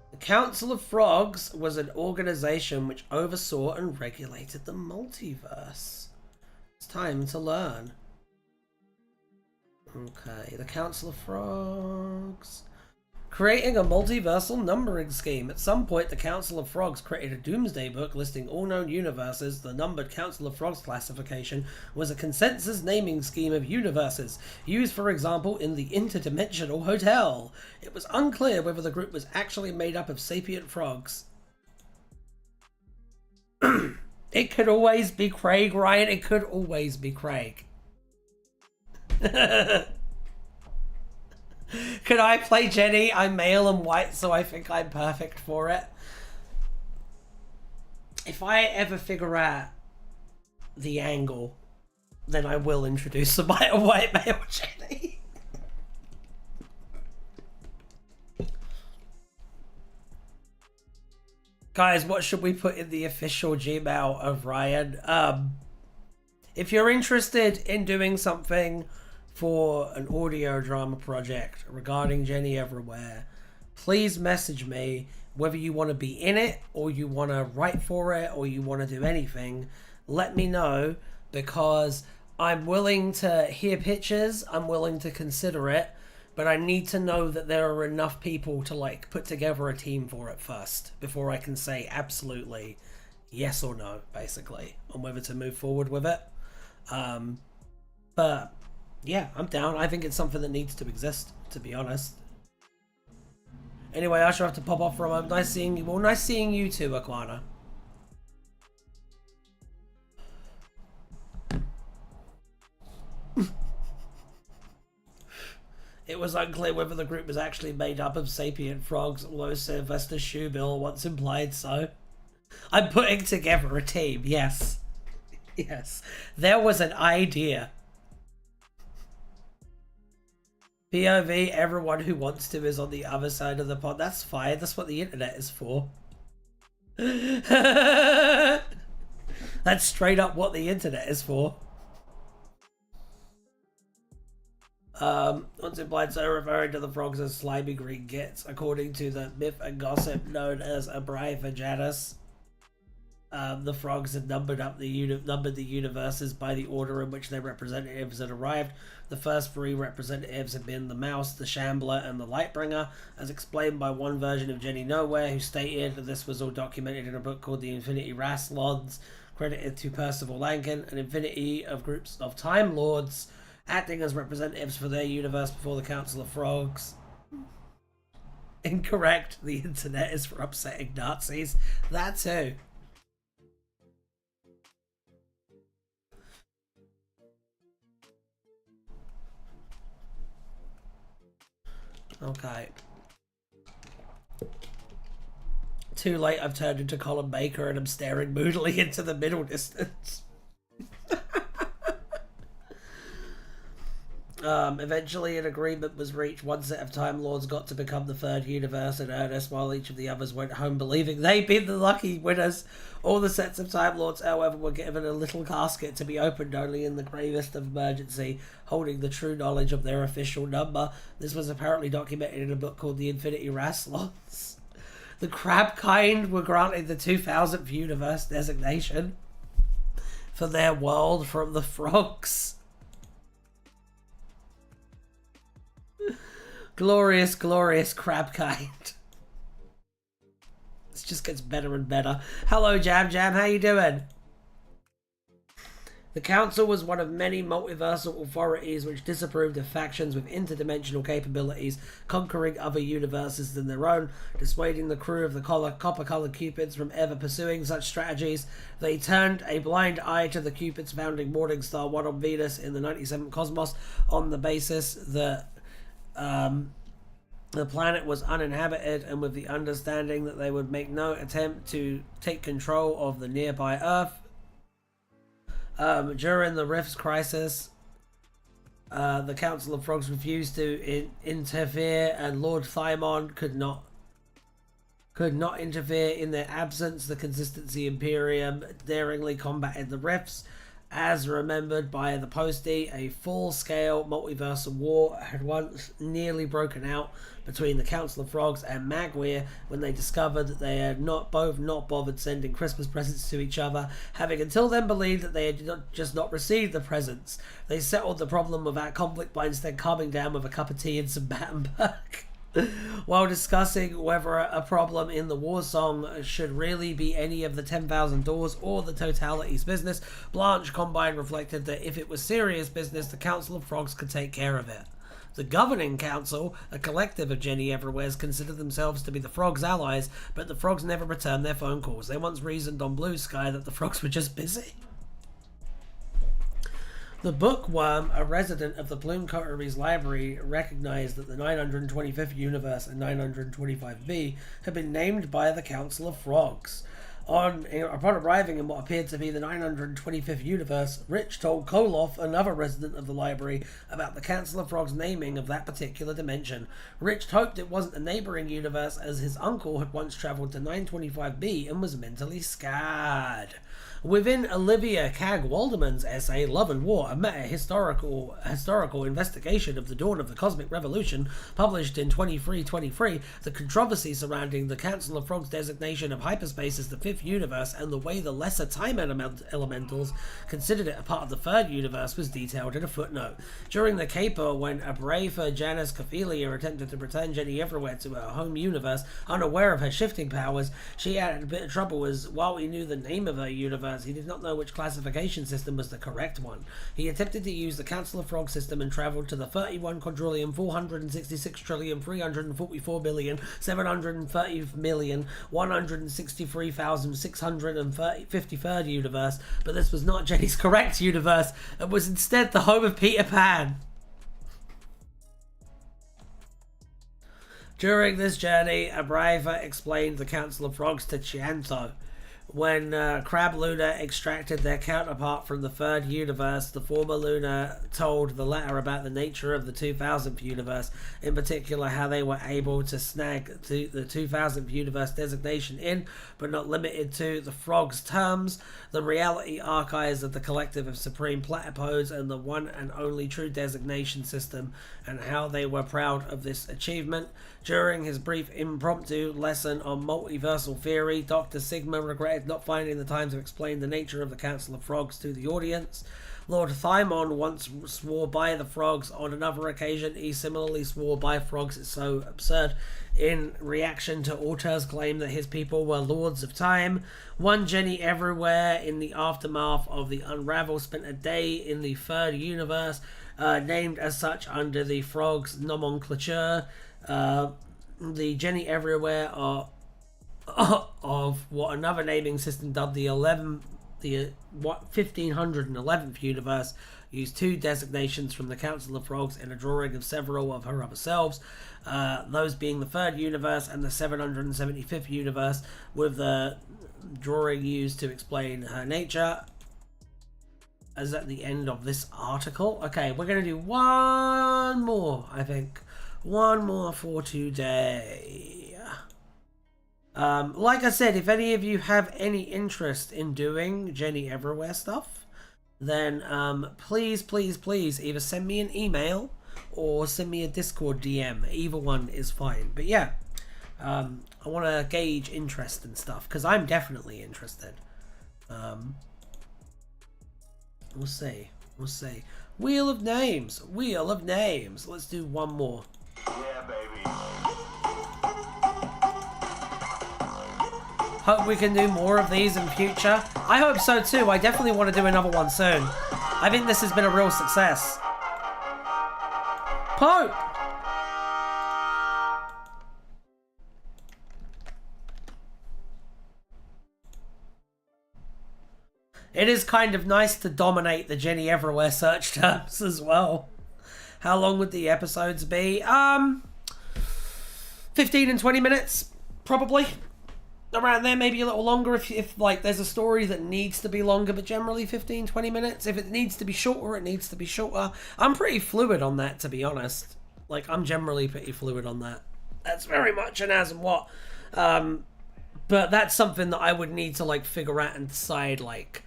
The Council of Frogs was an organization which oversaw and regulated the multiverse. It's time to learn. Okay, the Council of Frogs. Creating a multiversal numbering scheme. At some point, the Council of Frogs created a doomsday book listing all known universes. The numbered Council of Frogs classification was a consensus naming scheme of universes, used, for example, in the Interdimensional Hotel. It was unclear whether the group was actually made up of sapient frogs. It could always be Craig, Ryan. It could always be Craig. Could I play Jenny? I'm male and white, so I think I'm perfect for it. If I ever figure out the angle, then I will introduce a white male Jenny. Guys, what should we put in the official Gmail of Ryan? If you're interested in doing something for an audio drama project regarding Jenny Everywhere, please message me, whether you want to be in it or you want to write for it or you want to do anything. Let me know, because I'm willing to hear pitches, I'm willing to consider it, but I need to know that there are enough people to like put together a team for it first before I can say absolutely yes or no, basically, on whether to move forward with it. But yeah, I'm down. I think it's something that needs to exist, to be honest. Anyway, I shall have to pop off for a moment. Nice seeing you. Well, nice seeing you too, Aquana. It was unclear whether the group was actually made up of sapient frogs, although Sylvester Shoebill once implied so. I'm putting together a team, yes. Yes. There was an idea. POV, everyone who wants to is on the other side of the pond. That's fine. That's what the internet is for. That's straight up what the internet is for. Once implied, so referring to the frogs as slimy green gits, according to the myth and gossip known as a bride for Janus. The frogs had numbered the universes by the order in which their representatives had arrived. The first three representatives had been the Mouse, the Shambler, and the Lightbringer, as explained by one version of Jenny Nowhere, who stated that this was all documented in a book called The Infinity Rasslords, credited to Percival Lankin, an infinity of groups of Time Lords, acting as representatives for their universe before the Council of Frogs. Incorrect. The internet is for upsetting Nazis. That too. Okay. Too late, I've turned into Colin Baker and I'm staring moodily into the middle distance. Eventually an agreement was reached. One set of Time Lords got to become the third universe in earnest, while each of the others went home believing they'd been the lucky winners. All the sets of Time Lords, however, were given a little casket to be opened only in the gravest of emergency, holding the true knowledge of their official number. This was apparently documented in a book called The Infinity Rasslords. The crab kind were granted the 2000th universe designation for their world from the frogs. Glorious, glorious crab kind. This just gets better and better. Hello, Jam Jam. How you doing? The Council was one of many multiversal authorities which disapproved of factions with interdimensional capabilities conquering other universes than their own, dissuading the crew of the copper-colored Cupids from ever pursuing such strategies. They turned a blind eye to the Cupids founding Morningstar 1 on Venus in the 97th Cosmos on the basis that the planet was uninhabited, and with the understanding that they would make no attempt to take control of the nearby Earth. During the Rifts crisis, the Council of Frogs refused to interfere, and Lord Thymon could not interfere in their absence. The Consistency Imperium daringly combated the Rifts. As remembered by the Postie, a full-scale multiversal war had once nearly broken out between the Council of Frogs and Magweir when they discovered that they had not bothered sending Christmas presents to each other, having until then believed that they had not received the presents. They settled the problem without conflict by instead calming down with a cup of tea and some Battenberg. While discussing whether a problem in the war song should really be any of the 10,000 doors or the totality's business, Blanche Combine reflected that if it was serious business, the Council of Frogs could take care of it. The Governing Council, a collective of Jenny Everywheres, considered themselves to be the Frogs' allies, but the Frogs never returned their phone calls. They once reasoned on Blue Sky that the Frogs were just busy. The Bookworm, a resident of the Plume Coteries Library, recognized that the 925th universe and 925b had been named by the Council of Frogs. Upon arriving in what appeared to be the 925th universe, Rich told Koloff, another resident of the library, about the Council of Frogs naming of that particular dimension. Rich hoped it wasn't a neighboring universe, as his uncle had once traveled to 925b and was mentally scarred. Within Olivia Cagg Walderman's essay Love and War, a meta-historical investigation of the dawn of the Cosmic Revolution, published in 2323, the controversy surrounding the Council of Frogs' designation of hyperspace as the fifth universe and the way the lesser time elementals considered it a part of the third universe was detailed in a footnote. During the caper, when a brave Janice Cophelia attempted to return Jenny Everywhere to her home universe, unaware of her shifting powers, she had a bit of trouble as, while he knew the name of her universe, he did not know which classification system was the correct one. He attempted to use the Council of Frogs system and travelled to the 31,466,344,730,163,653 universe, but this was not Jenny's correct universe, and was instead the home of Peter Pan. During this journey, Abrava explained the Council of Frogs to Chianto. When Crab Luna extracted their counterpart from the third universe, the former Luna told the latter about the nature of the 2000th universe, in particular how they were able to snag the 2000th universe designation in, but not limited to, the Frog's terms, the reality archives of the collective of supreme platypodes, and the one and only true designation system, and how they were proud of this achievement. During his brief impromptu lesson on multiversal theory, Dr. Sigma regretted not finding the time to explain the nature of the Council of Frogs to the audience. Lord Thymon once swore by the frogs. On another occasion, he similarly swore by frogs. It's so absurd. In reaction to Autur's claim that his people were lords of time, one Jenny Everywhere, in the aftermath of the Unravel, spent a day in the third universe, named as such under the frogs' nomenclature. The Jenny Everywhere are of what another naming system dubbed the 1511th universe, used two designations from the Council of Frogs in a drawing of several of her other selves, those being the third universe and the 775th universe, with the drawing used to explain her nature. As at the end of this article. Okay, we're going to do one more, I think. One more for today. Like I said, if any of you have any interest in doing Jenny Everywhere stuff, then please either send me an email or send me a Discord DM. Either one is fine. But yeah, I want to gauge interest and stuff, because I'm definitely interested. We'll see. Wheel of Names. Let's do one more. Yeah, baby. Hope we can do more of these in future. I hope so too. I definitely want to do another one soon. I think this has been a real success. Pope! It is kind of nice to dominate the Jenny Everywhere search terms as well. How long would the episodes be? 15 and 20 minutes, probably. Around there, maybe a little longer if like there's a story that needs to be longer, but generally 15, 20 minutes. If it needs to be shorter, it needs to be shorter. I'm pretty fluid on that, to be honest. Like, I'm generally pretty fluid on that. That's very much an as and what. But that's something that I would need to like figure out and decide, like,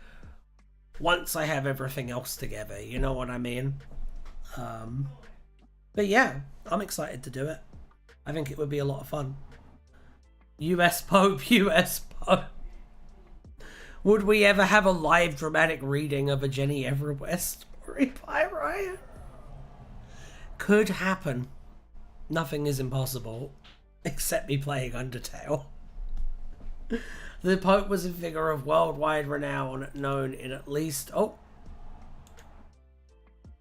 once I have everything else together, you know what I mean? But yeah, I'm excited to do it. I think it would be a lot of fun. US Pope. Would we ever have a live dramatic reading of a Jenny Everywhere story by Ryan? Could happen. Nothing is impossible, except me playing Undertale. The Pope was a figure of worldwide renown, known in at least... Oh!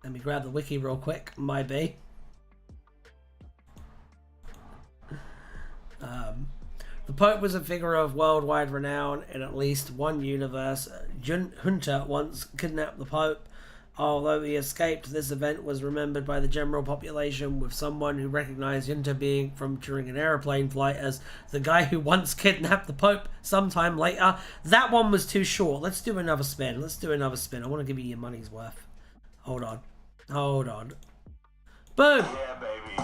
Let me grab the wiki real quick. Might be. The Pope was a figure of worldwide renown in at least one universe. Junta once kidnapped the Pope. Although he escaped, this event was remembered by the general population, with someone who recognized Junta being from during an aeroplane flight as the guy who once kidnapped the Pope sometime later. That one was too short. Let's do another spin. I want to give you your money's worth. Hold on. Boom! Yeah, baby.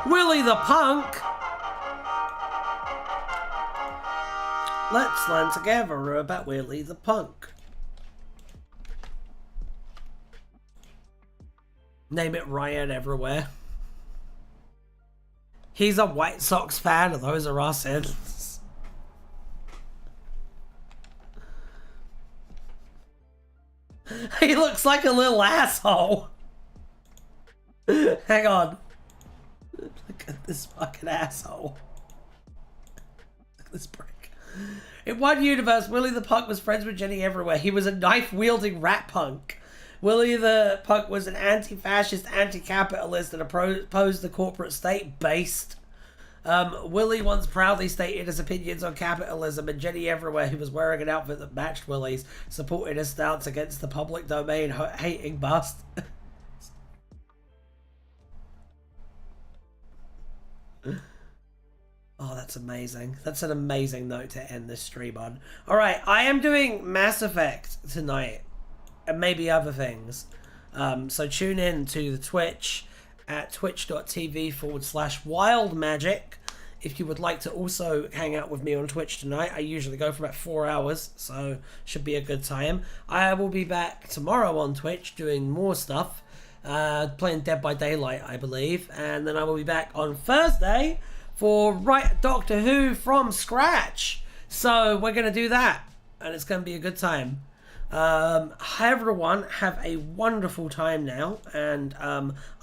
Willie the Punk! Let's learn together about Willie the Punk. Name it Ryan Everywhere. He's a White Sox fan, and those are our sins. He looks like a little asshole. Hang on. Look at this fucking asshole. Look at this prick. In one universe, Willie the Punk was friends with Jenny Everywhere. He was a knife-wielding rat punk. Willie the Punk was an anti-fascist, anti-capitalist and opposed the corporate state based. Willie once proudly stated his opinions on capitalism, and Jenny Everywhere, who was wearing an outfit that matched Willie's, supported his stance against the public domain hating bastard. Oh, that's amazing. That's an amazing note to end this stream on. Alright, I am doing Mass Effect tonight. And maybe other things. So tune in to the Twitch at twitch.tv/wildmagic. If you would like to also hang out with me on Twitch tonight, I usually go for about 4 hours, so should be a good time. I will be back tomorrow on Twitch doing more stuff, playing Dead by Daylight, I believe. And then I will be back on Thursday for Doctor Who from scratch. So we're going to do that, and it's going to be a good time. Everyone have a wonderful time now, and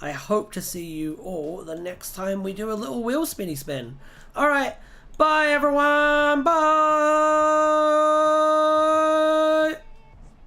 I hope to see you all the next time we do a little wheel spinny spin. Alright, bye everyone, bye!